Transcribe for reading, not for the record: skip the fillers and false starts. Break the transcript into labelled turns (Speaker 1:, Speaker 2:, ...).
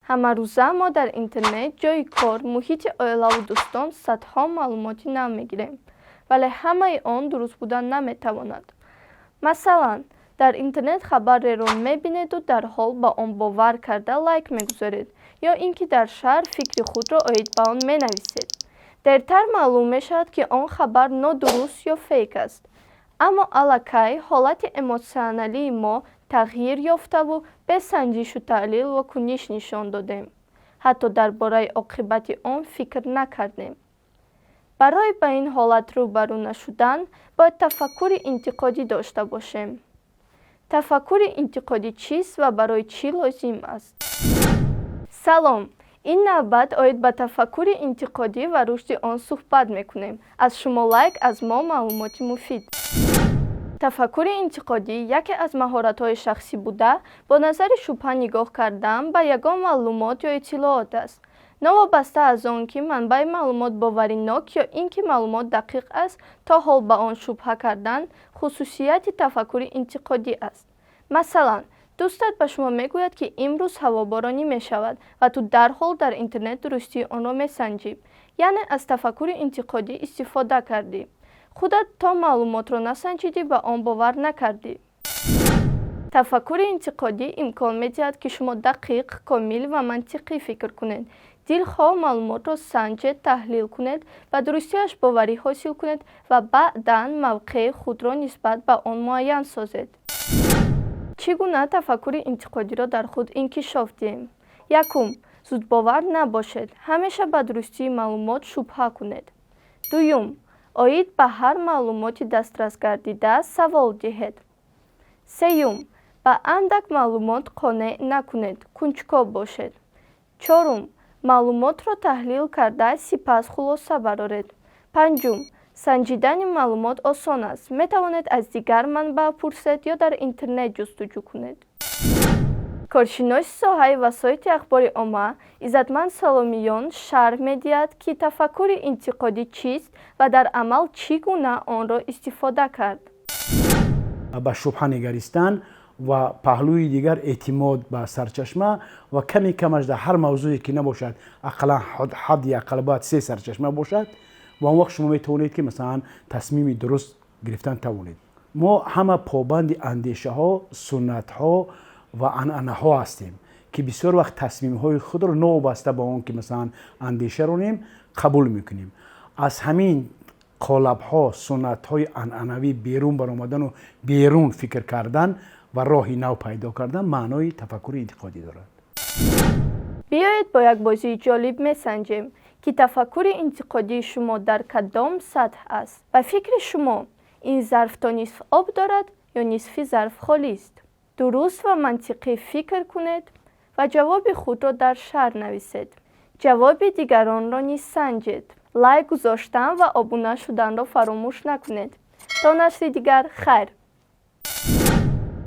Speaker 1: همه ما در اینترنت جای کار، محیط عائله و دوستان صدها معلوماتی نو میگیریم ولی همه آن درست بودن نمیتواند. مثلا در اینترنت خبر را میبینید و در حال با آن باور کرده لایک میگذارید یا اینکه در شهر فکر خود را عاید به آن مینویسید. دیرتر معلوم میشد که آن خبر نادرست یا فیک است. اما الکی حالت اموشنالی ما تغییر یافته و به سنجش و تحلیل و کنش نشان دادیم. حتی درباره عاقبت آن فکر نکردیم. برای به این حالت روبرو نشدن باید تفکر انتقادی داشته باشیم. تفکر انتقادی چیست و برای چی لازم است؟ سلام، این نوبت آید به تفکر انتقادی و رشد آن صحبت میکنیم. از شما لایک، از ما معلومات مفید. تفکر انتقادی یکی از مهارت‌های شخصی بوده با نظر شبهه نگاه کردن به یگان معلومات یا اطلاعات است. نوابسته از آن که منبع معلومات باورناک یا اینکه معلومات دقیق است تا حال به آن شبهه کردن خصوصیت تفکر انتقادی است. مثلا دوستت به شما میگوید که امروز هوا بارانی می شود و تو در حال در اینترنت درستی آن را میسنجی، یعنی از تفکر انتقادی استفاده کردی. خودت تا معلومات را نسنجیدی و آن باور نکردی. تفکر انتقادی امکان میدهد که شما دقیق، کامل و منطقی فکر کنید. دلخواه معلومات را سنجید، تحلیل کنید و درستیش باوری حاصل کنید و بعداً موقع خود را نسبت به آن معین سازید. چگونه تفکر انتقادی را در خود انکشاف دهیم؟ یکم، زود باور نباشید. همیشه به درستی معلومات شبهه کنید. دوم، عاید به هر معلوماتی دسترس گردیده سوال دهید. سوم، به اندک معلومات قانع نکنید. کنجکاو باشید. چهارم، معلومات را تحلیل کرده سپس خلاصه برآورید. پنجم، سنجیدن معلومات آسان است. می توانید از دیگر منبع پرسید یا در اینترنت جستجو کنید. کارشناس ساحه وسایط اخبار عامه عزتمند سلامیان شرح می‌دهد که تفکر انتقادی چیست و در عمل چگونه آن را استفاده کرد.
Speaker 2: به شبهه نگریستن و پهلوی دیگر اعتماد به سرچشمه و کمی کمش در هر موضوعی که نباشد اقلا حد یا اقل باید 3 سرچشمه باشد و اون وقت شما میتونید که مثلا تصمیم درست گرفتن توانید. ما همه پابند اندیشه ها، سنت ها و عنعنه ها هستیم که بسیار وقت تصمیم های خود رو نوبسته با اون که مثلا اندیشه رونیم قبول میکنیم. از همین قالب ها، سنت های عنعنوی بیرون برآمدن و بیرون فکر کردن و راهی نو پیدا کردن معنای تفکر انتقادی دارد.
Speaker 1: بیایید با یک بازی جالب میسنجیم که تفکر انتقادی شما در کدام سطح است و فکر شما این ظرف تا نصف آب دارد یا نصف ظرف خالی است. درست و منطقی فکر کنید و جواب خود را در شرح نویسید. جواب دیگران را نیز سنجید. لایک گذاشتن و ابونه شدن را فراموش نکنید. تا نشر دیگر، خیر.